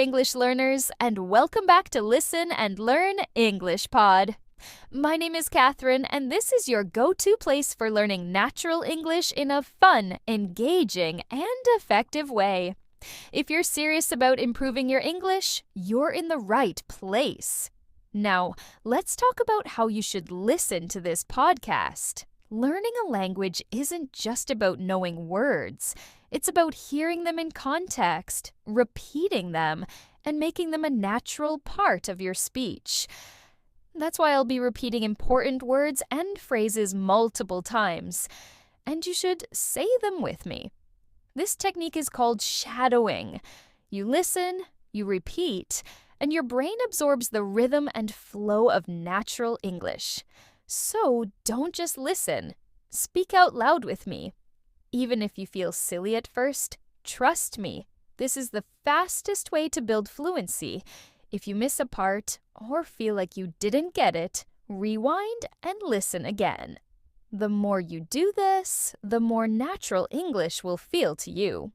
English learners, and welcome back to Listen and Learn English Pod. My name is Catherine, and this is your go-to place for learning natural English in a fun, engaging, and effective way. If you're serious about improving your English, you're in the right place. Now, let's talk about how you should listen to this podcast. Learning a language isn't just about knowing words. It's about hearing them in context, repeating them, and making them a natural part of your speech. That's why I'll be repeating important words and phrases multiple times, and you should say them with me. This technique is called shadowing. You listen, you repeat, and your brain absorbs the rhythm and flow of natural English. So don't just listen. Speak out loud with me. Even if you feel silly at first, trust me, this is the fastest way to build fluency. If you miss a part or feel like you didn't get it, rewind and listen again. The more you do this, the more natural English will feel to you.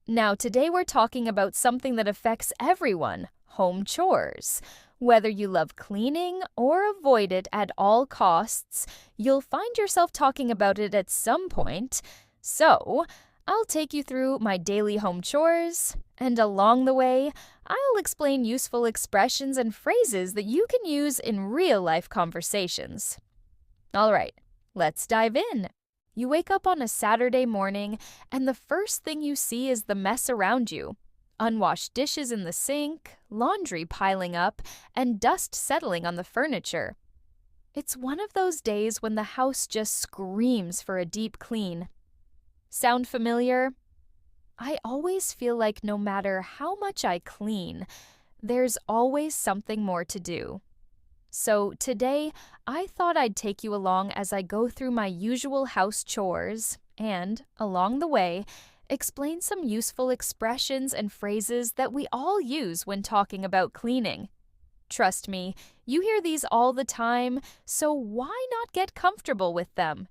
Now, today we're talking about something that affects everyone, home chores. Whether you love cleaning or avoid it at all costs, you'll find yourself talking about it at some point. So, I'll take you through my daily home chores, and along the way, I'll explain useful expressions and phrases that you can use in real-life conversations. All right, let's dive in. You wake up on a Saturday morning, and the first thing you see is the mess around you. Unwashed dishes in the sink, laundry piling up, and dust settling on the furniture. It's one of those days when the house just screams for a deep clean. Sound familiar? I always feel like no matter how much I clean, there's always something more to do. So today, I thought I'd take you along as I go through my usual house chores and, along the way, explain some useful expressions and phrases that we all use when talking about cleaning. Trust me, you hear these all the time, so why not get comfortable with them?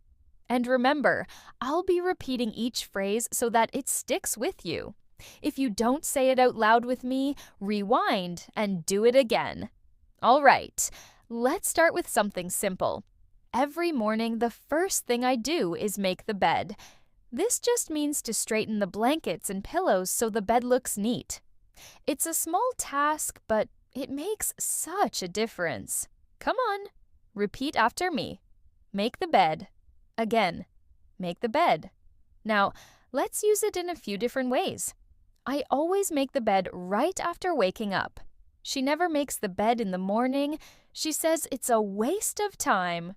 And remember, I'll be repeating each phrase so that it sticks with you. If you don't say it out loud with me, rewind and do it again. All right, let's start with something simple. Every morning, the first thing I do is make the bed. This just means to straighten the blankets and pillows so the bed looks neat. It's a small task, but it makes such a difference. Come on, repeat after me. Make the bed. Again, make the bed. Now, let's use it in a few different ways. I always make the bed right after waking up. She never makes the bed in the morning. She says it's a waste of time.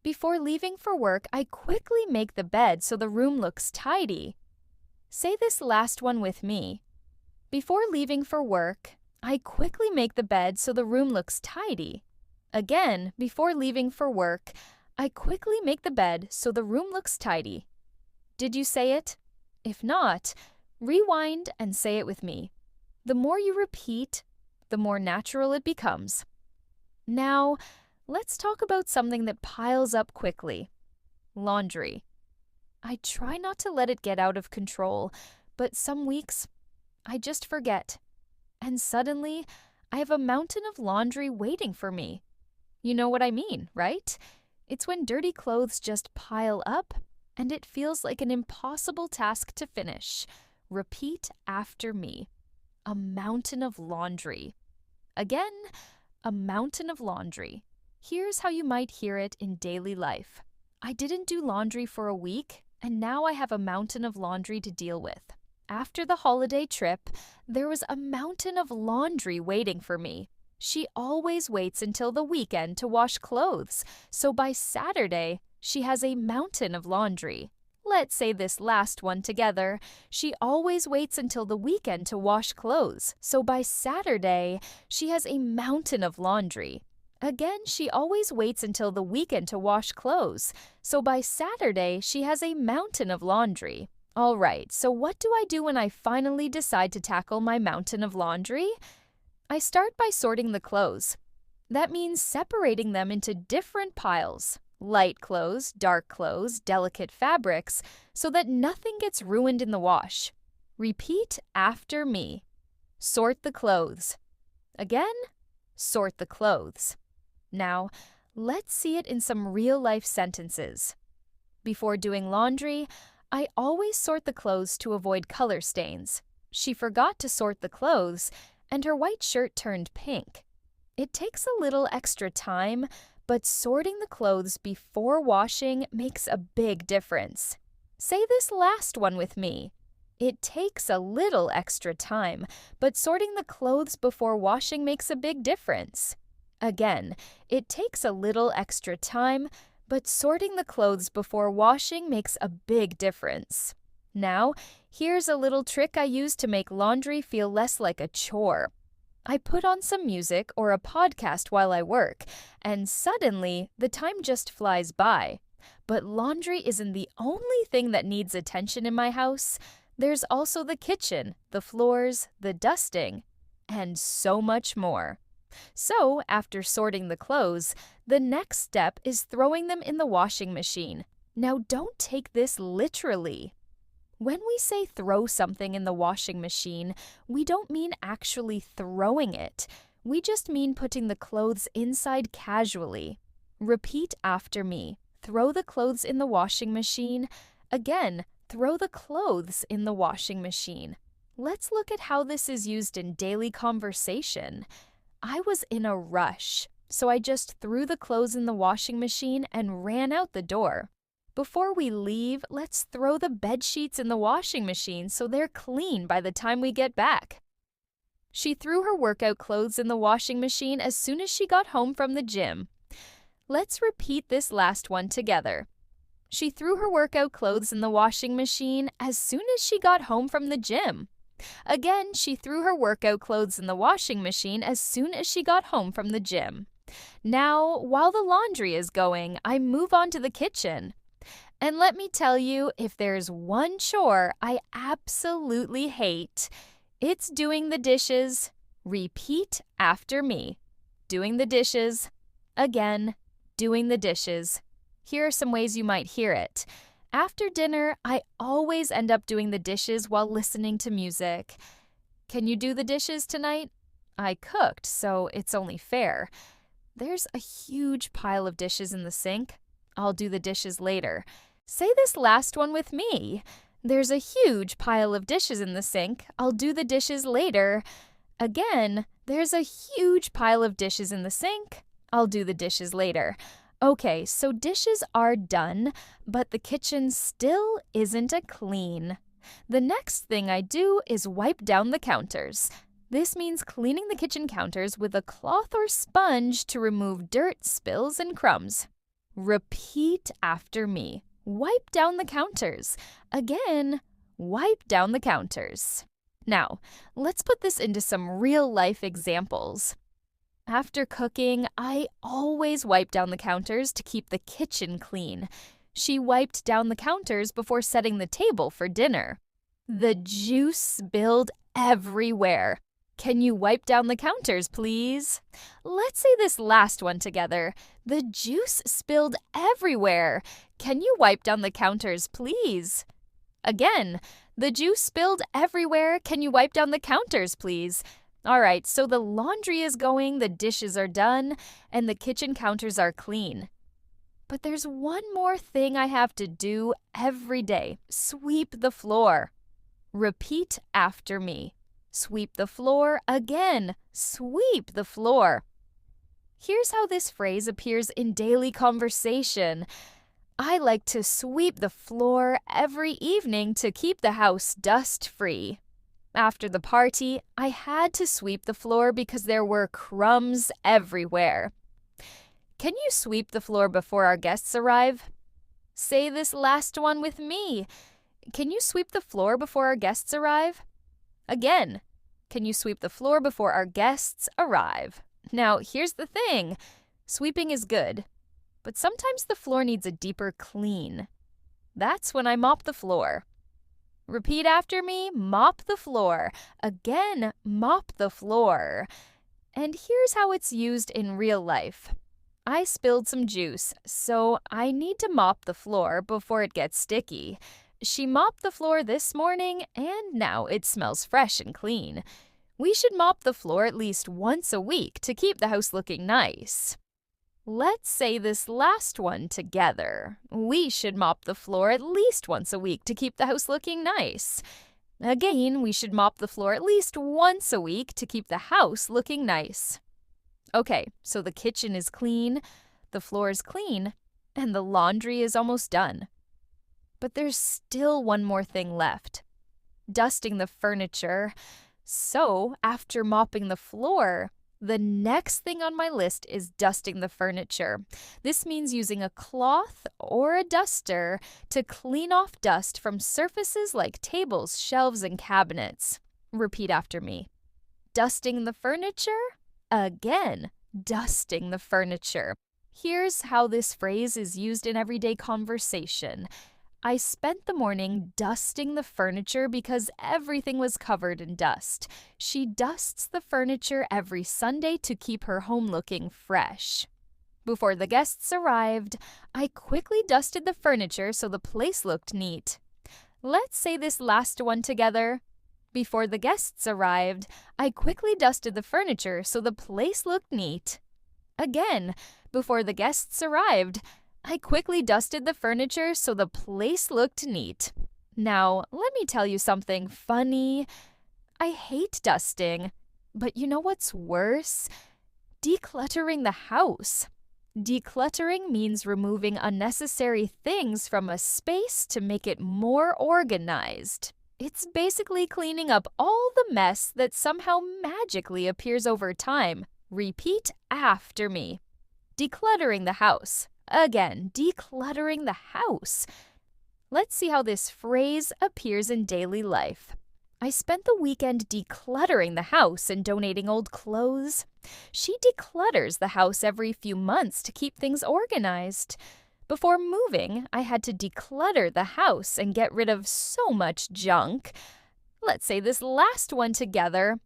Before leaving for work, I quickly make the bed so the room looks tidy. Say this last one with me. Before leaving for work, I quickly make the bed so the room looks tidy. Again, before leaving for work, I quickly make the bed so the room looks tidy. Did you say it? If not, rewind and say it with me. The more you repeat, the more natural it becomes. Now, let's talk about something that piles up quickly. Laundry. I try not to let it get out of control, but some weeks, I just forget. And suddenly, I have a mountain of laundry waiting for me. You know what I mean, right? It's when dirty clothes just pile up, and it feels like an impossible task to finish. Repeat after me. A mountain of laundry. Again, a mountain of laundry. Here's how you might hear it in daily life. I didn't do laundry for a week, and now I have a mountain of laundry to deal with. After the holiday trip, there was a mountain of laundry waiting for me. She always waits until the weekend to wash clothes, so by Saturday, she has a mountain of laundry. Let's say this last one together. She always waits until the weekend to wash clothes, so by Saturday, she has a mountain of laundry. Again, she always waits until the weekend to wash clothes, so by Saturday, she has a mountain of laundry. All right, so what do I do when I finally decide to tackle my mountain of laundry? I start by sorting the clothes. That means separating them into different piles, light clothes, dark clothes, delicate fabrics, so that nothing gets ruined in the wash. Repeat after me. Sort the clothes. Again, sort the clothes. Now, let's see it in some real-life sentences. Before doing laundry, I always sort the clothes to avoid color stains. She forgot to sort the clothes, and her white shirt turned pink. It takes a little extra time, but sorting the clothes before washing makes a big difference. Say this last one with me. It takes a little extra time, but sorting the clothes before washing makes a big difference. Again, it takes a little extra time, but sorting the clothes before washing makes a big difference. Now, here's a little trick I use to make laundry feel less like a chore. I put on some music or a podcast while I work, and suddenly the time just flies by. But laundry isn't the only thing that needs attention in my house. There's also the kitchen, the floors, the dusting, and so much more. So, after sorting the clothes, the next step is throwing them in the washing machine. Now, don't take this literally. When we say throw something in the washing machine, we don't mean actually throwing it. We just mean putting the clothes inside casually. Repeat after me. Throw the clothes in the washing machine. Again, throw the clothes in the washing machine. Let's look at how this is used in daily conversation. I was in a rush, so I just threw the clothes in the washing machine and ran out the door. Before we leave, let's throw the bed sheets in the washing machine so they're clean by the time we get back. She threw her workout clothes in the washing machine as soon as she got home from the gym. Let's repeat this last one together. She threw her workout clothes in the washing machine as soon as she got home from the gym. Again, she threw her workout clothes in the washing machine as soon as she got home from the gym. Now, while the laundry is going, I move on to the kitchen. And let me tell you, if there's one chore I absolutely hate, it's doing the dishes. Repeat after me. Doing the dishes. Again, doing the dishes. Here are some ways you might hear it. After dinner, I always end up doing the dishes while listening to music. Can you do the dishes tonight? I cooked, so it's only fair. There's a huge pile of dishes in the sink. I'll do the dishes later. Say this last one with me. There's a huge pile of dishes in the sink. I'll do the dishes later. Again, there's a huge pile of dishes in the sink. I'll do the dishes later. Okay, so dishes are done, but the kitchen still isn't clean. The next thing I do is wipe down the counters. This means cleaning the kitchen counters with a cloth or sponge to remove dirt, spills, and crumbs. Repeat after me. Wipe down the counters. Again, wipe down the counters. Now, let's put this into some real-life examples. After cooking, I always wipe down the counters to keep the kitchen clean. She wiped down the counters before setting the table for dinner. The juice spilled everywhere. Can you wipe down the counters, please? Let's say this last one together. The juice spilled everywhere. Can you wipe down the counters, please? Again, the juice spilled everywhere. Can you wipe down the counters, please? All right, so the laundry is going, the dishes are done, and the kitchen counters are clean. But there's one more thing I have to do every day. Sweep the floor. Repeat after me. Sweep the floor. Again, sweep the floor. Here's how this phrase appears in daily conversation. I like to sweep the floor every evening to keep the house dust-free. After the party, I had to sweep the floor because there were crumbs everywhere. Can you sweep the floor before our guests arrive? Say this last one with me. Can you sweep the floor before our guests arrive? Again, can you sweep the floor before our guests arrive? Now, here's the thing. Sweeping is good, but sometimes the floor needs a deeper clean. That's when I mop the floor. Repeat after me, mop the floor. Again, mop the floor. And here's how it's used in real life. I spilled some juice, so I need to mop the floor before it gets sticky. She mopped the floor this morning, and now it smells fresh and clean. We should mop the floor at least once a week to keep the house looking nice. Let's say this last one together. We should mop the floor at least once a week to keep the house looking nice. Again, we should mop the floor at least once a week to keep the house looking nice. Okay, so the kitchen is clean, the floor is clean, and the laundry is almost done. But there's still one more thing left. Dusting the furniture. So, after mopping the floor, the next thing on my list is dusting the furniture. This means using a cloth or a duster to clean off dust from surfaces like tables, shelves, and cabinets. Repeat after me. Dusting the furniture. Again, dusting the furniture. Here's how this phrase is used in everyday conversation. I spent the morning dusting the furniture because everything was covered in dust. She dusts the furniture every Sunday to keep her home looking fresh. Before the guests arrived, I quickly dusted the furniture so the place looked neat. Let's say this last one together. Before the guests arrived, I quickly dusted the furniture so the place looked neat. Again, before the guests arrived, I quickly dusted the furniture so the place looked neat. Now, let me tell you something funny. I hate dusting, but you know what's worse? Decluttering the house. Decluttering means removing unnecessary things from a space to make it more organized. It's basically cleaning up all the mess that somehow magically appears over time. Repeat after me. Decluttering the house. Again, decluttering the house. Let's see how this phrase appears in daily life. I spent the weekend decluttering the house and donating old clothes. She declutters the house every few months to keep things organized. Before moving, I had to declutter the house and get rid of so much junk. Let's say this last one together.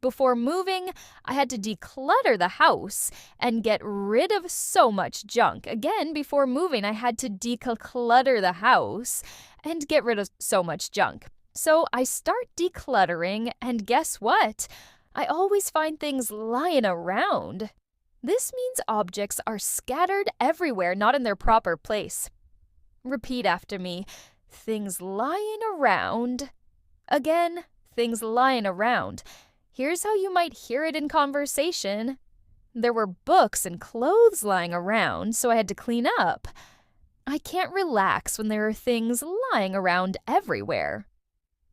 Before moving, I had to declutter the house and get rid of so much junk. Again, before moving, I had to declutter the house and get rid of so much junk. So I start decluttering, and guess what? I always find things lying around. This means objects are scattered everywhere, not in their proper place. Repeat after me. Things lying around. Again, things lying around. Here's how you might hear it in conversation. There were books and clothes lying around, so I had to clean up. I can't relax when there are things lying around everywhere.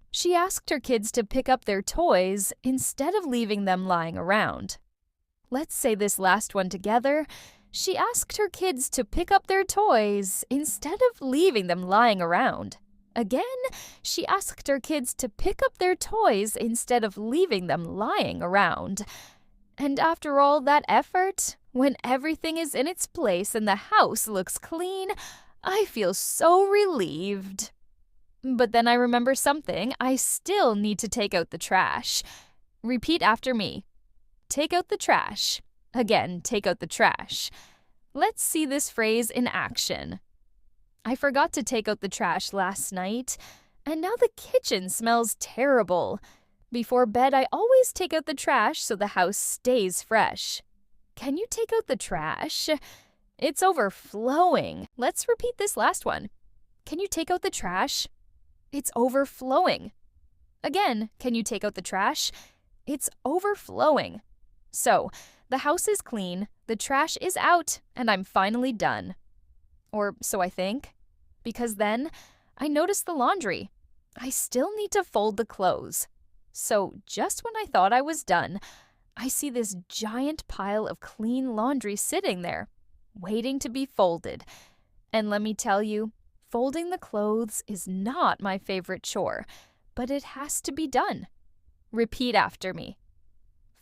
She asked her kids to pick up their toys instead of leaving them lying around. Let's say this last one together. She asked her kids to pick up their toys instead of leaving them lying around. Again, she asked her kids to pick up their toys instead of leaving them lying around. And after all that effort, when everything is in its place and the house looks clean, I feel so relieved. But then I remember something. I still need to take out the trash. Repeat after me. Take out the trash. Again, take out the trash. Let's see this phrase in action. I forgot to take out the trash last night, and now the kitchen smells terrible. Before bed, I always take out the trash so the house stays fresh. Can you take out the trash? It's overflowing. Let's repeat this last one. Can you take out the trash? It's overflowing. Again, can you take out the trash? It's overflowing. So, the house is clean, the trash is out, and I'm finally done. Or so I think. Because then, I noticed the laundry. I still need to fold the clothes. So, just when I thought I was done, I see this giant pile of clean laundry sitting there, waiting to be folded. And let me tell you, folding the clothes is not my favorite chore, but it has to be done. Repeat after me.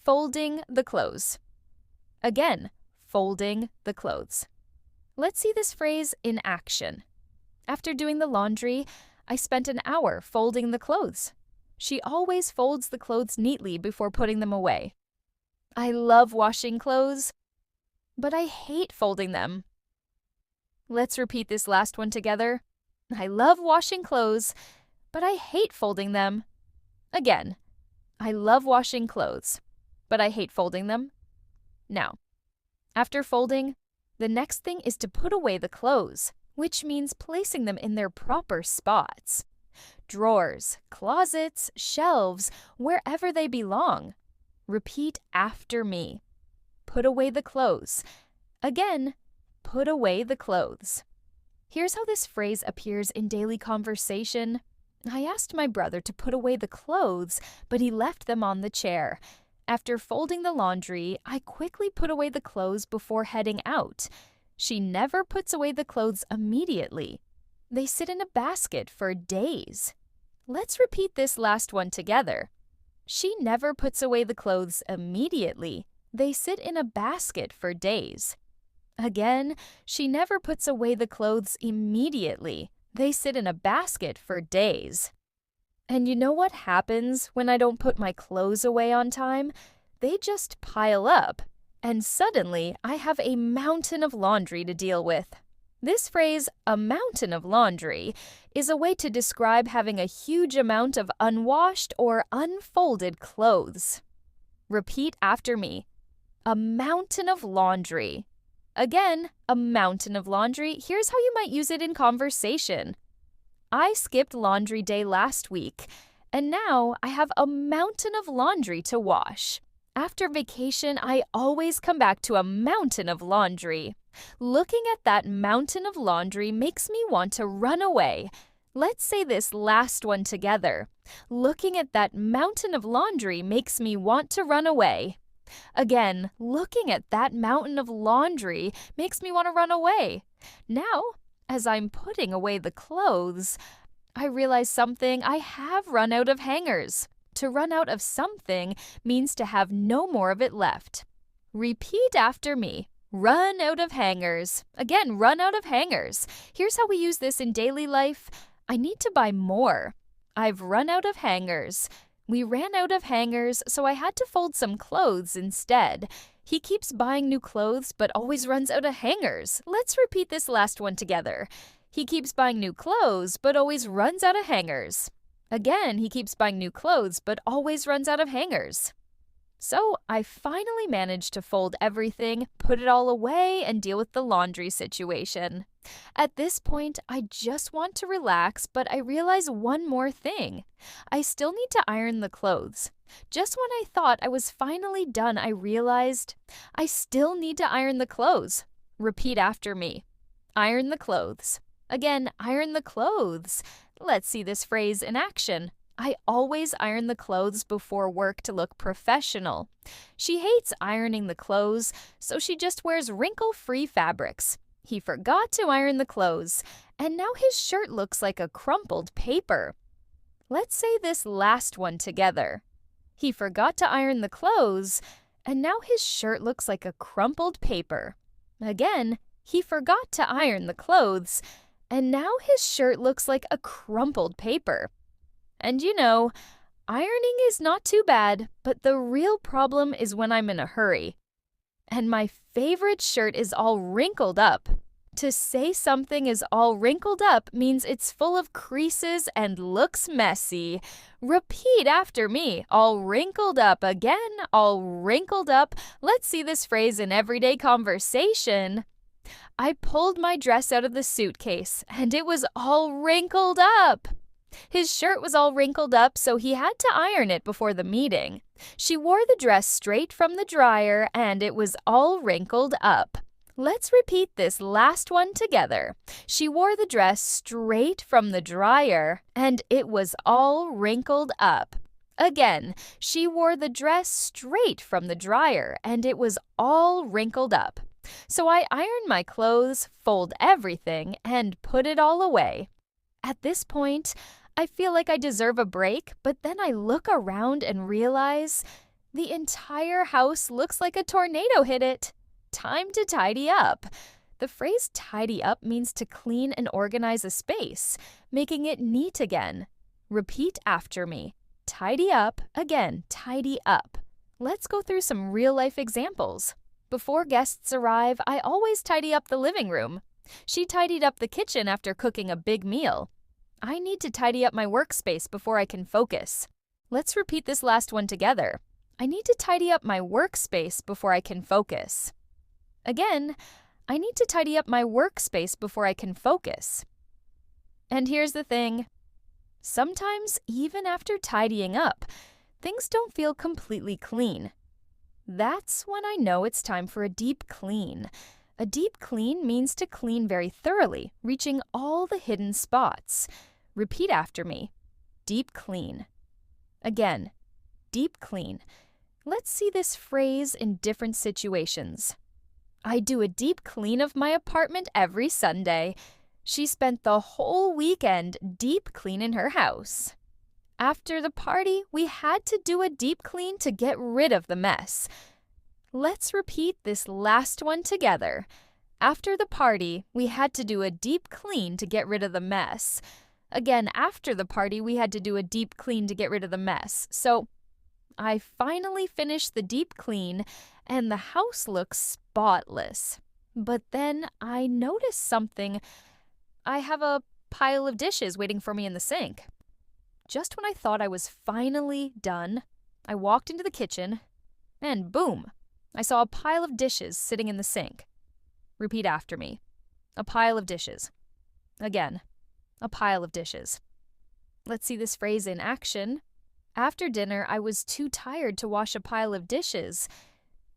Folding the clothes. Again, folding the clothes. Let's see this phrase in action. After doing the laundry, I spent an hour folding the clothes. She always folds the clothes neatly before putting them away. I love washing clothes, but I hate folding them. Let's repeat this last one together. I love washing clothes, but I hate folding them. Again, I love washing clothes, but I hate folding them. Now, after folding, the next thing is to put away the clothes, which means placing them in their proper spots. Drawers, closets, shelves, wherever they belong. Repeat after me. Put away the clothes. Again, put away the clothes. Here's how this phrase appears in daily conversation. I asked my brother to put away the clothes, but he left them on the chair. After folding the laundry, I quickly put away the clothes before heading out. She never puts away the clothes immediately. They sit in a basket for days. Let's repeat this last one together. She never puts away the clothes immediately. They sit in a basket for days. Again, she never puts away the clothes immediately. They sit in a basket for days. And you know what happens when I don't put my clothes away on time? They just pile up, and suddenly I have a mountain of laundry to deal with. This phrase, a mountain of laundry, is a way to describe having a huge amount of unwashed or unfolded clothes. Repeat after me. A mountain of laundry. Again, a mountain of laundry. Here's how you might use it in conversation. I skipped laundry day last week, and now I have a mountain of laundry to wash. After vacation, I always come back to a mountain of laundry. Looking at that mountain of laundry makes me want to run away. Let's say this last one together. Looking at that mountain of laundry makes me want to run away. Again, looking at that mountain of laundry makes me want to run away. Now, as I'm putting away the clothes, I realize something. I have run out of hangers. To run out of something means to have no more of it left. Repeat after me. Run out of hangers. Again, run out of hangers. Here's how we use this in daily life. I need to buy more. I've run out of hangers. We ran out of hangers, so I had to fold some clothes instead. He keeps buying new clothes but always runs out of hangers. Let's repeat this last one together. He keeps buying new clothes but always runs out of hangers. Again, he keeps buying new clothes but always runs out of hangers. So I finally managed to fold everything, put it all away, and deal with the laundry situation. At this point, I just want to relax, but I realize one more thing. I still need to iron the clothes. Just when I thought I was finally done, I realized I still need to iron the clothes. Repeat after me. Iron the clothes. Again, iron the clothes. Let's see this phrase in action. I always iron the clothes before work to look professional. She hates ironing the clothes, so she just wears wrinkle-free fabrics. He forgot to iron the clothes, and now his shirt looks like a crumpled paper. Let's say this last one together. He forgot to iron the clothes, and now his shirt looks like a crumpled paper. Again, he forgot to iron the clothes, and now his shirt looks like a crumpled paper. And you know, ironing is not too bad, but the real problem is when I'm in a hurry. And my favorite shirt is all wrinkled up. To say something is all wrinkled up means it's full of creases and looks messy. Repeat after me. All wrinkled up. Again, all wrinkled up. Let's see this phrase in everyday conversation. I pulled my dress out of the suitcase, and it was all wrinkled up. His shirt was all wrinkled up, so he had to iron it before the meeting. She wore the dress straight from the dryer, and it was all wrinkled up. Let's repeat this last one together. She wore the dress straight from the dryer, and it was all wrinkled up. Again, she wore the dress straight from the dryer, and it was all wrinkled up. So I iron my clothes, fold everything, and put it all away. At this point, I feel like I deserve a break, but then I look around and realize the entire house looks like a tornado hit it. Time to tidy up. The phrase tidy up means to clean and organize a space, making it neat again. Repeat after me. Tidy up. Again, tidy up. Let's go through some real-life examples. Before guests arrive, I always tidy up the living room. She tidied up the kitchen after cooking a big meal. I need to tidy up my workspace before I can focus. Let's repeat this last one together. I need to tidy up my workspace before I can focus. Again, I need to tidy up my workspace before I can focus. And here's the thing. Sometimes, even after tidying up, things don't feel completely clean. That's when I know it's time for a deep clean. A deep clean means to clean very thoroughly, reaching all the hidden spots. Repeat after me. Deep clean. Again, deep clean. Let's see this phrase in different situations. I do a deep clean of my apartment every Sunday. She spent the whole weekend deep cleaning her house. After the party, we had to do a deep clean to get rid of the mess. Let's repeat this last one together. After the party, we had to do a deep clean to get rid of the mess. Again, after the party, we had to do a deep clean to get rid of the mess. So, I finally finished the deep clean, and the house looks spotless. But then I noticed something. I have a pile of dishes waiting for me in the sink. Just when I thought I was finally done, I walked into the kitchen, and boom, I saw a pile of dishes sitting in the sink. Repeat after me. A pile of dishes. Again, a pile of dishes. Let's see this phrase in action. After dinner, I was too tired to wash a pile of dishes.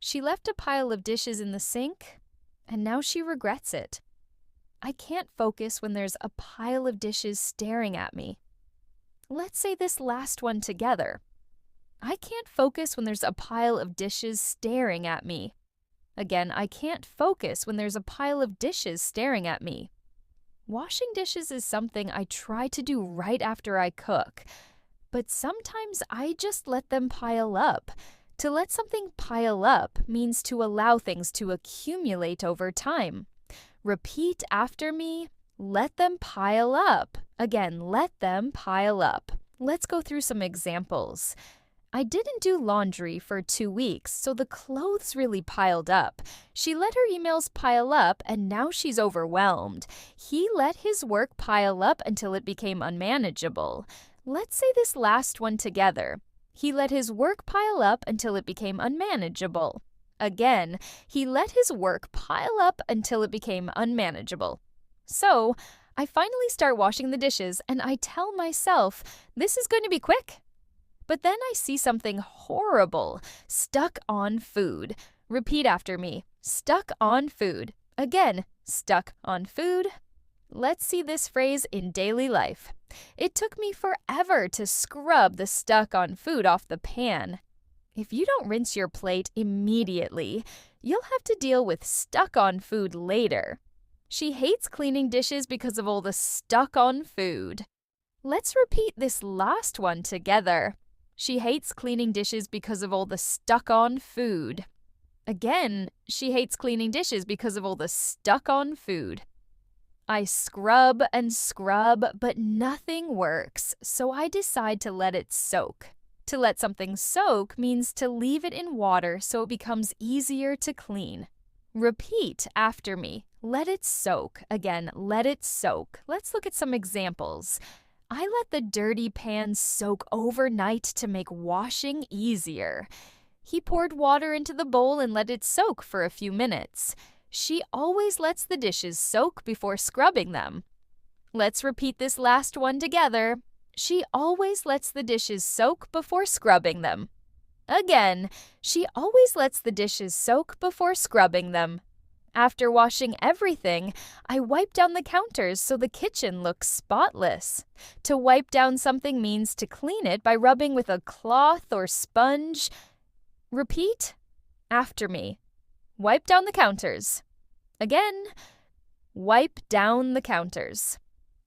She left a pile of dishes in the sink, and now she regrets it. I can't focus when there's a pile of dishes staring at me. Let's say this last one together. I can't focus when there's a pile of dishes staring at me. Again, I can't focus when there's a pile of dishes staring at me. Washing dishes is something I try to do right after I cook, but sometimes I just let them pile up. To let something pile up means to allow things to accumulate over time. Repeat after me. Let them pile up. Again, let them pile up. Let's go through some examples. I didn't do laundry for 2 weeks, so the clothes really piled up. She let her emails pile up, and now she's overwhelmed. He let his work pile up until it became unmanageable. Let's say this last one together. He let his work pile up until it became unmanageable. Again, he let his work pile up until it became unmanageable. So, I finally start washing the dishes, and I tell myself, this is going to be quick. But then I see something horrible. Stuck on food. Repeat after me. Stuck on food. Again, stuck on food. Let's see this phrase in daily life. It took me forever to scrub the stuck on food off the pan. If you don't rinse your plate immediately, you'll have to deal with stuck on food later. She hates cleaning dishes because of all the stuck on food. Let's repeat this last one together. She hates cleaning dishes because of all the stuck-on food. Again, she hates cleaning dishes because of all the stuck-on food. I scrub and scrub, but nothing works, so I decide to let it soak. To let something soak means to leave it in water so it becomes easier to clean. Repeat after me. Let it soak. Again, let it soak. Let's look at some examples. I let the dirty pan soak overnight to make washing easier. He poured water into the bowl and let it soak for a few minutes. She always lets the dishes soak before scrubbing them. Let's repeat this last one together. She always lets the dishes soak before scrubbing them. Again, she always lets the dishes soak before scrubbing them. After washing everything, I wipe down the counters so the kitchen looks spotless. To wipe down something means to clean it by rubbing with a cloth or sponge. Repeat after me. Wipe down the counters. Again, wipe down the counters.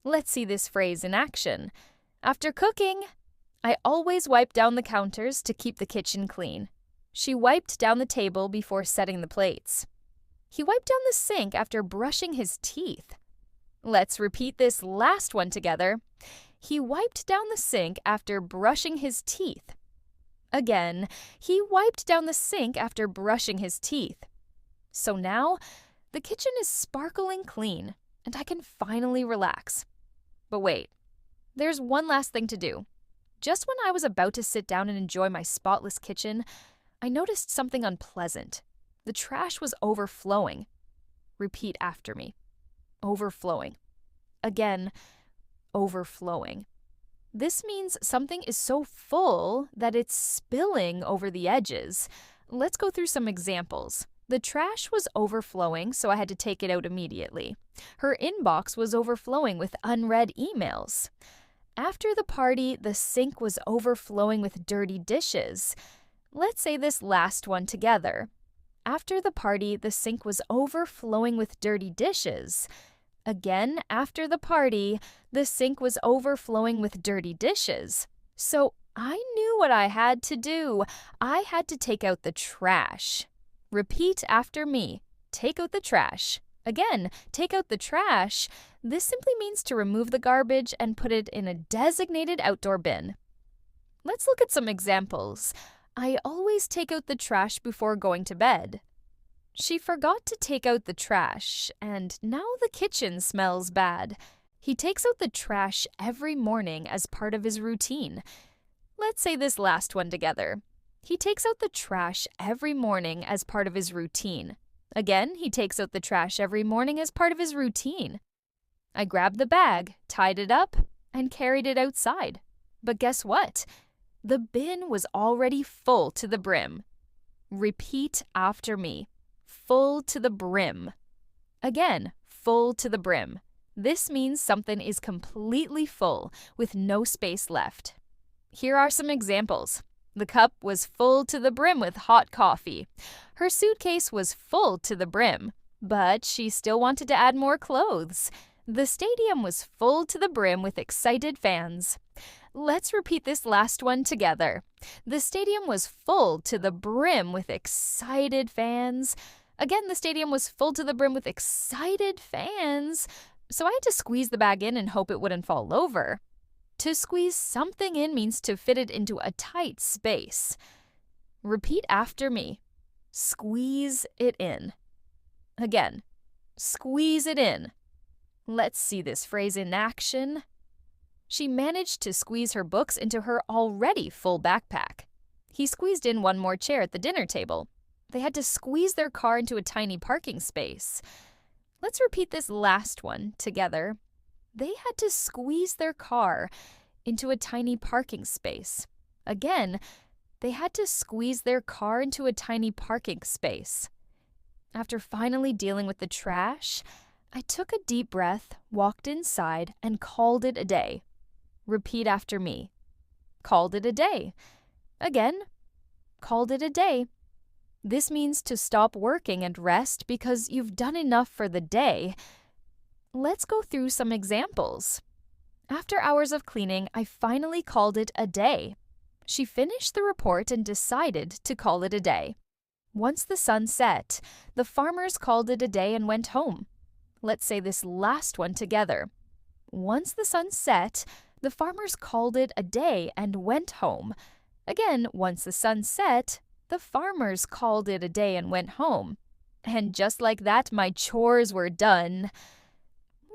Let's see this phrase in action. After cooking, I always wipe down the counters to keep the kitchen clean. She wiped down the table before setting the plates. He wiped down the sink after brushing his teeth. Let's repeat this last one together. He wiped down the sink after brushing his teeth. Again, he wiped down the sink after brushing his teeth. So now, the kitchen is sparkling clean, and I can finally relax. But wait, there's one last thing to do. Just when I was about to sit down and enjoy my spotless kitchen, I noticed something unpleasant. The trash was overflowing. Repeat after me. Overflowing. Again, overflowing. This means something is so full that it's spilling over the edges. Let's go through some examples. The trash was overflowing, so I had to take it out immediately. Her inbox was overflowing with unread emails. After the party, the sink was overflowing with dirty dishes. Let's say this last one together. After the party, the sink was overflowing with dirty dishes. Again, after the party, the sink was overflowing with dirty dishes. So I knew what I had to do. I had to take out the trash. Repeat after me. Take out the trash. Again, take out the trash. This simply means to remove the garbage and put it in a designated outdoor bin. Let's look at some examples. I always take out the trash before going to bed. She forgot to take out the trash, and now the kitchen smells bad. He takes out the trash every morning as part of his routine. Let's say this last one together. He takes out the trash every morning as part of his routine. Again, he takes out the trash every morning as part of his routine. I grabbed the bag, tied it up, and carried it outside. But guess what? The bin was already full to the brim. Repeat after me. Full to the brim. Again, full to the brim. This means something is completely full with no space left. Here are some examples. The cup was full to the brim with hot coffee. Her suitcase was full to the brim, but she still wanted to add more clothes. The stadium was full to the brim with excited fans. Let's repeat this last one together. The stadium was full to the brim with excited fans. Again, the stadium was full to the brim with excited fans. So I had to squeeze the bag in and hope it wouldn't fall over. To squeeze something in means to fit it into a tight space. Repeat after me. Squeeze it in. Again, squeeze it in. Let's see this phrase in action. She managed to squeeze her books into her already full backpack. He squeezed in one more chair at the dinner table. They had to squeeze their car into a tiny parking space. Let's repeat this last one together. They had to squeeze their car into a tiny parking space. Again, they had to squeeze their car into a tiny parking space. After finally dealing with the trash, I took a deep breath, walked inside, and called it a day. Repeat after me. Called it a day. Again, called it a day. This means to stop working and rest because you've done enough for the day. Let's go through some examples. After hours of cleaning, I finally called it a day. She finished the report and decided to call it a day. Once the sun set, the farmers called it a day and went home. Let's say this last one together. Once the sun set, the farmers called it a day and went home. Again, once the sun set, the farmers called it a day and went home. And just like that, my chores were done.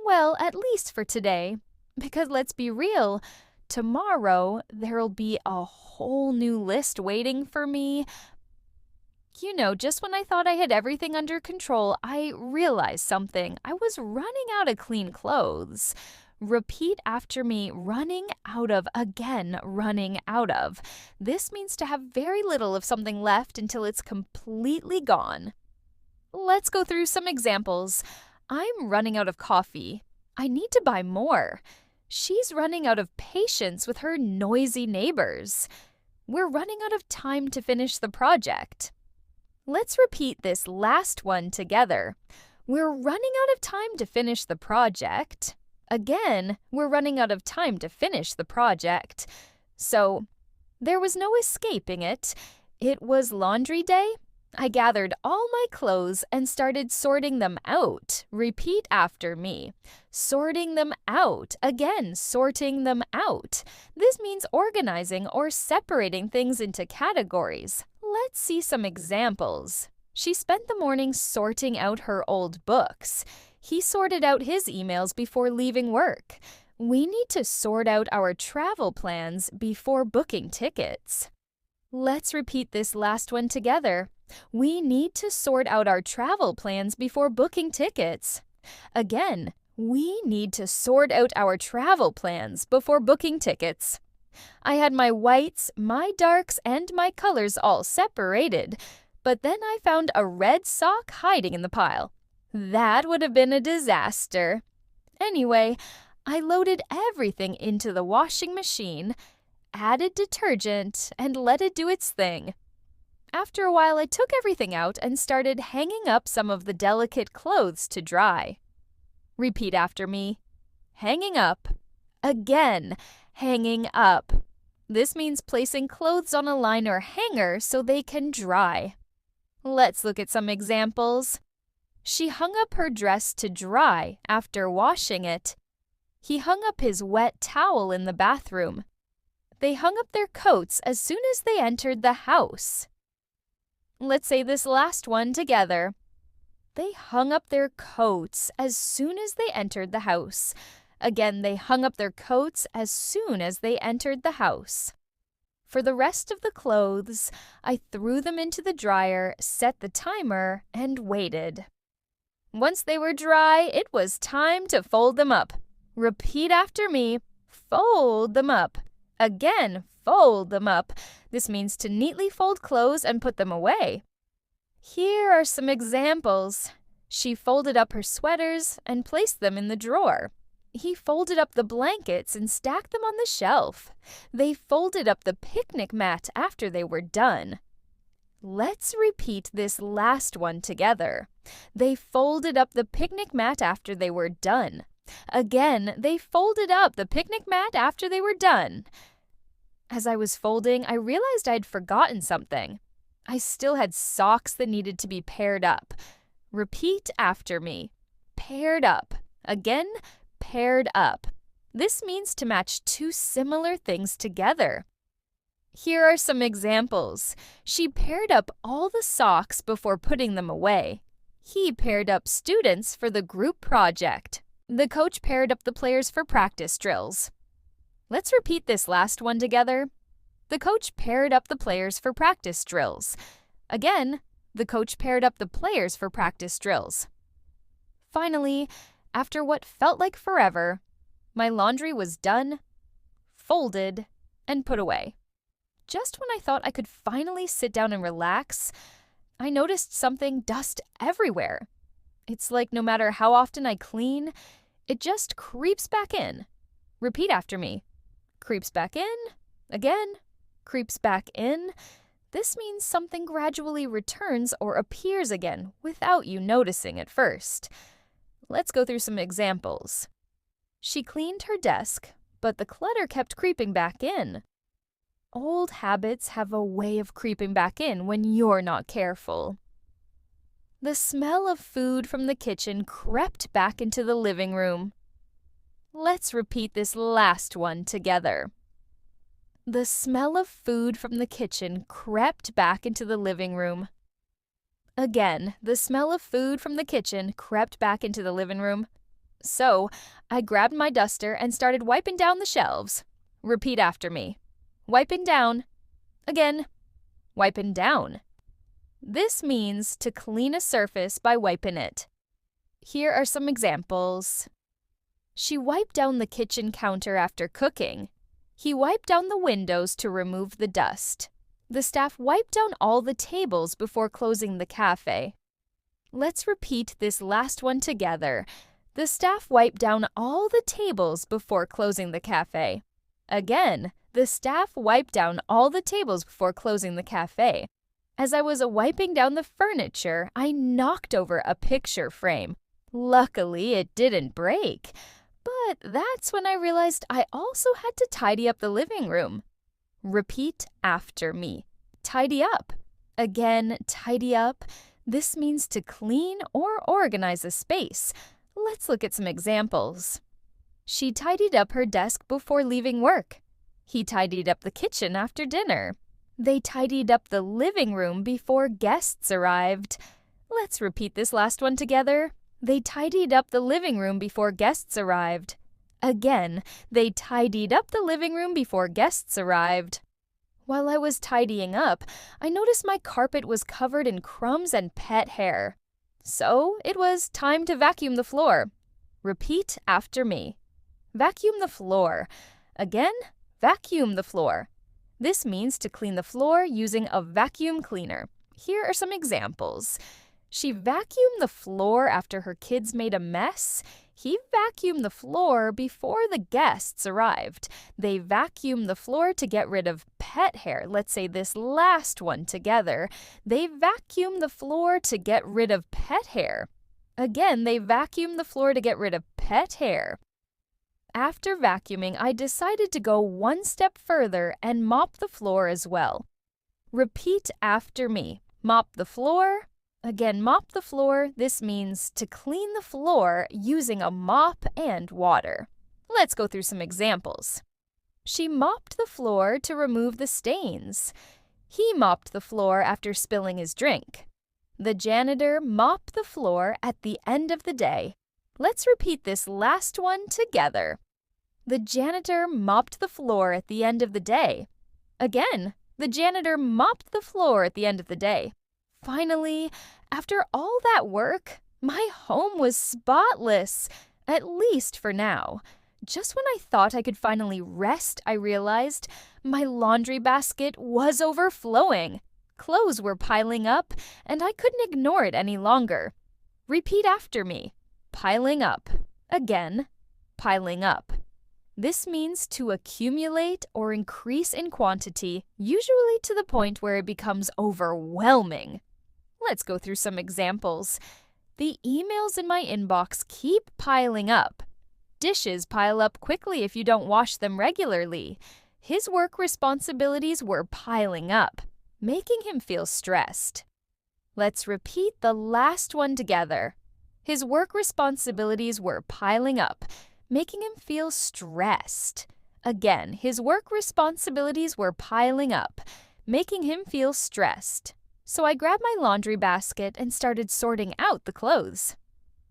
Well, at least for today. Because let's be real, tomorrow there'll be a whole new list waiting for me. You know, just when I thought I had everything under control, I realized something. I was running out of clean clothes. Repeat after me, running out of, again, running out of. This means to have very little of something left until it's completely gone. Let's go through some examples. I'm running out of coffee. I need to buy more. She's running out of patience with her noisy neighbors. We're running out of time to finish the project. Let's repeat this last one together. We're running out of time to finish the project. Again, we're running out of time to finish the project. So, there was no escaping it. It was laundry day. I gathered all my clothes and started sorting them out. Repeat after me. Sorting them out. Again, sorting them out. This means organizing or separating things into categories. Let's see some examples. She spent the morning sorting out her old books. He sorted out his emails before leaving work. We need to sort out our travel plans before booking tickets. Let's repeat this last one together. We need to sort out our travel plans before booking tickets. Again, we need to sort out our travel plans before booking tickets. I had my whites, my darks, and my colors all separated, but then I found a red sock hiding in the pile. That would have been a disaster. Anyway, I loaded everything into the washing machine, added detergent, and let it do its thing. After a while, I took everything out and started hanging up some of the delicate clothes to dry. Repeat after me. Hanging up. Again, hanging up. This means placing clothes on a line or hanger so they can dry. Let's look at some examples. She hung up her dress to dry after washing it. He hung up his wet towel in the bathroom. They hung up their coats as soon as they entered the house. Let's say this last one together. They hung up their coats as soon as they entered the house. Again, they hung up their coats as soon as they entered the house. For the rest of the clothes, I threw them into the dryer, set the timer, and waited. Once they were dry, it was time to fold them up. Repeat after me. Fold them up. Again, fold them up. This means to neatly fold clothes and put them away. Here are some examples. She folded up her sweaters and placed them in the drawer. He folded up the blankets and stacked them on the shelf. They folded up the picnic mat after they were done. Let's repeat this last one together. They folded up the picnic mat after they were done. Again, they folded up the picnic mat after they were done. As I was folding, I realized I'd forgotten something. I still had socks that needed to be paired up. Repeat after me. Paired up. Again, paired up. This means to match two similar things together. Here are some examples. She paired up all the socks before putting them away. He paired up students for the group project. The coach paired up the players for practice drills. Let's repeat this last one together. The coach paired up the players for practice drills. Again, the coach paired up the players for practice drills. Finally, after what felt like forever, my laundry was done, folded, and put away. Just when I thought I could finally sit down and relax, I noticed something dust everywhere. It's like no matter how often I clean, it just creeps back in. Repeat after me. Creeps back in. Again. Creeps back in. This means something gradually returns or appears again without you noticing at first. Let's go through some examples. She cleaned her desk, but the clutter kept creeping back in. Old habits have a way of creeping back in when you're not careful. The smell of food from the kitchen crept back into the living room. Let's repeat this last one together. The smell of food from the kitchen crept back into the living room. Again, the smell of food from the kitchen crept back into the living room. So, I grabbed my duster and started wiping down the shelves. Repeat after me. Wiping down. Again, wiping down. This means to clean a surface by wiping it. Here are some examples. She wiped down the kitchen counter after cooking. He wiped down the windows to remove the dust. The staff wiped down all the tables before closing the cafe. Let's repeat this last one together. The staff wiped down all the tables before closing the cafe. Again, the staff wiped down all the tables before closing the cafe. As I was wiping down the furniture, I knocked over a picture frame. Luckily, it didn't break. But that's when I realized I also had to tidy up the living room. Repeat after me. Tidy up. Again, tidy up. This means to clean or organize a space. Let's look at some examples. She tidied up her desk before leaving work. He tidied up the kitchen after dinner. They tidied up the living room before guests arrived. Let's repeat this last one together. They tidied up the living room before guests arrived. Again, they tidied up the living room before guests arrived. While I was tidying up, I noticed my carpet was covered in crumbs and pet hair. So it was time to vacuum the floor. Repeat after me. Vacuum the floor. Again, vacuum the floor. This means to clean the floor using a vacuum cleaner. Here are some examples. She vacuumed the floor after her kids made a mess. He vacuumed the floor before the guests arrived. They vacuumed the floor to get rid of pet hair. Let's say this last one together. They vacuumed the floor to get rid of pet hair. Again, they vacuumed the floor to get rid of pet hair. After vacuuming, I decided to go one step further and mop the floor as well. Repeat after me. Mop the floor. Again, mop the floor. This means to clean the floor using a mop and water. Let's go through some examples. She mopped the floor to remove the stains. He mopped the floor after spilling his drink. The janitor mopped the floor at the end of the day. Let's repeat this last one together. The janitor mopped the floor at the end of the day. Again, the janitor mopped the floor at the end of the day. Finally, after all that work, my home was spotless, at least for now. Just when I thought I could finally rest, I realized my laundry basket was overflowing. Clothes were piling up, and I couldn't ignore it any longer. Repeat after me. Piling up. Again, piling up. This means to accumulate or increase in quantity, usually to the point where it becomes overwhelming. Let's go through some examples. The emails in my inbox keep piling up. Dishes pile up quickly if you don't wash them regularly. His work responsibilities were piling up, making him feel stressed. Let's repeat the last one together. His work responsibilities were piling up, making him feel stressed. Again, his work responsibilities were piling up, making him feel stressed. So I grabbed my laundry basket and started sorting out the clothes.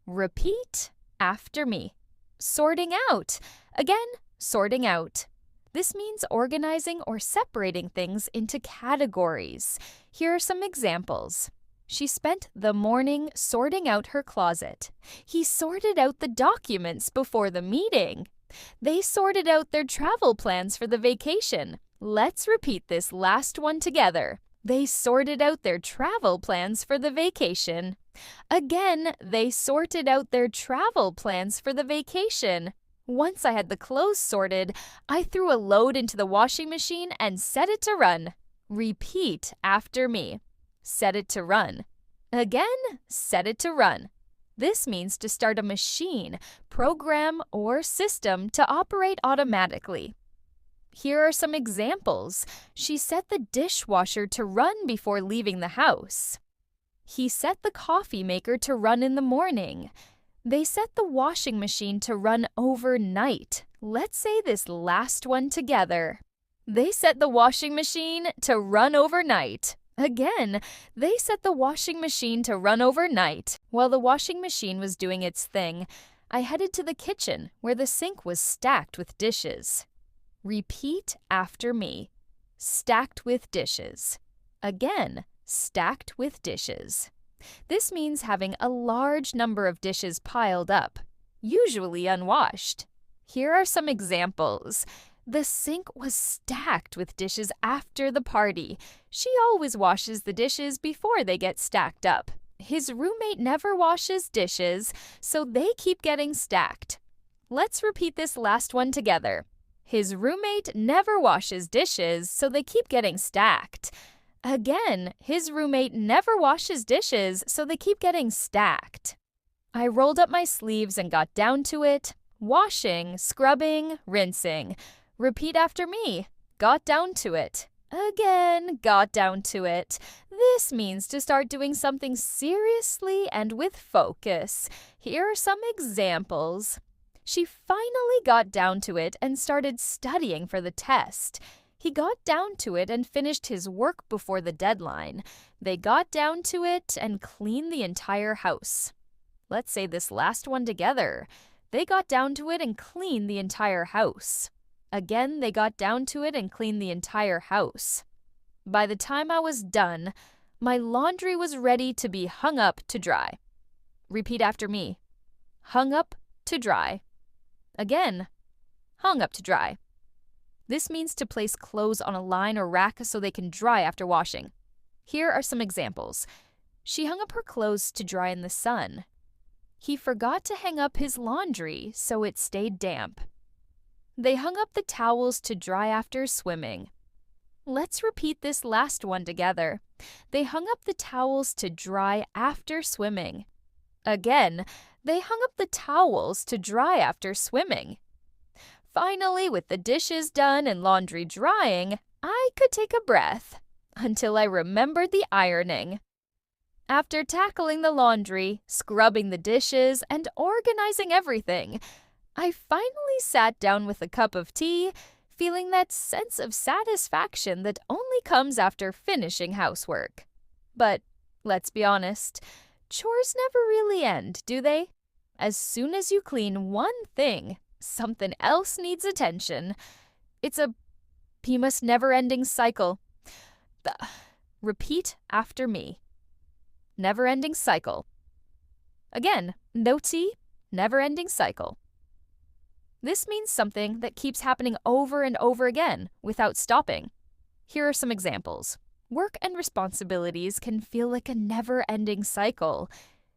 Repeat after me. Sorting out. Again, sorting out. This means organizing or separating things into categories. Here are some examples. She spent the morning sorting out her closet. He sorted out the documents before the meeting. They sorted out their travel plans for the vacation. Let's repeat this last one together. They sorted out their travel plans for the vacation. Again, they sorted out their travel plans for the vacation. Once I had the clothes sorted, I threw a load into the washing machine and set it to run. Repeat after me. Set it to run. Again, set it to run. This means to start a machine, program, or system to operate automatically. Here are some examples. She set the dishwasher to run before leaving the house. He set the coffee maker to run in the morning. They set the washing machine to run overnight. Let's say this last one together. They set the washing machine to run overnight. Again, they set the washing machine to run overnight. While the washing machine was doing its thing, I headed to the kitchen where the sink was stacked with dishes. Repeat after me. Stacked with dishes. Again, stacked with dishes. This means having a large number of dishes piled up, usually unwashed. Here are some examples. The sink was stacked with dishes after the party. She always washes the dishes before they get stacked up. His roommate never washes dishes, so they keep getting stacked. Let's repeat this last one together. His roommate never washes dishes, so they keep getting stacked. Again, his roommate never washes dishes, so they keep getting stacked. I rolled up my sleeves and got down to it. Washing, scrubbing, rinsing. Repeat after me. Got down to it. Again, got down to it. This means to start doing something seriously and with focus. Here are some examples. She finally got down to it and started studying for the test. He got down to it and finished his work before the deadline. They got down to it and cleaned the entire house. Let's say this last one together. they got down to it and cleaned the entire house. Again, they got down to it and cleaned the entire house. By the time I was done, my laundry was ready to be hung up to dry. Repeat after me. Hung up to dry. Again, hung up to dry. This means to place clothes on a line or rack so they can dry after washing. Here are some examples. She hung up her clothes to dry in the sun. He forgot to hang up his laundry, so it stayed damp. They hung up the towels to dry after swimming. Let's repeat this last one together. They hung up the towels to dry after swimming. Again, they hung up the towels to dry after swimming. Finally, with the dishes done and laundry drying, I could take a breath until I remembered the ironing. After tackling the laundry, scrubbing the dishes, and organizing everything, I finally sat down with a cup of tea, feeling that sense of satisfaction that only comes after finishing housework. But let's be honest, chores never really end, do they? As soon as you clean one thing, something else needs attention. It's a PEMUS never-ending cycle. Repeat after me. Never-ending cycle. Again, no tea, never-ending cycle. This means something that keeps happening over and over again without stopping. Here are some examples. Work and responsibilities can feel like a never-ending cycle.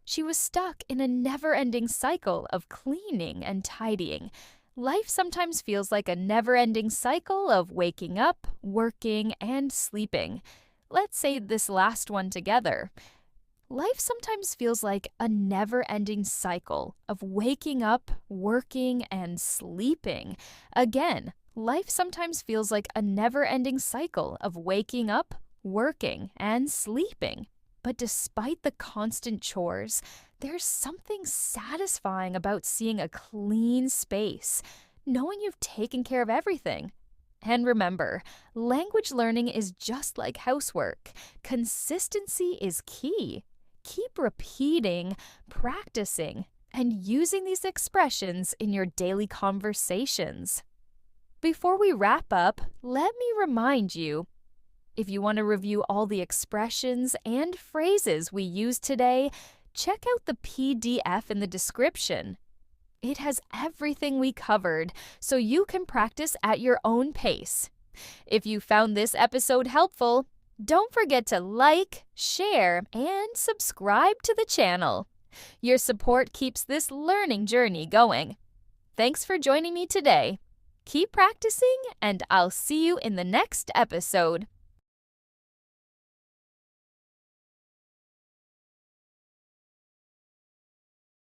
She was stuck in a never-ending cycle of cleaning and tidying. Life sometimes feels like a never-ending cycle of waking up, working, and sleeping. Let's say this last one together. Life sometimes feels like a never-ending cycle of waking up, working, and sleeping. Again, life sometimes feels like a never-ending cycle of waking up, working, and sleeping. But despite the constant chores, there's something satisfying about seeing a clean space, knowing you've taken care of everything. And remember, language learning is just like housework. Consistency is key. Keep repeating, practicing, and using these expressions in your daily conversations. Before we wrap up, let me remind you, if you want to review all the expressions and phrases we used today, check out the PDF in the description. It has everything we covered, so you can practice at your own pace. If you found this episode helpful, don't forget to like, share, and subscribe to the channel. Your support keeps this learning journey going. Thanks for joining me today. Keep practicing, and I'll see you in the next episode.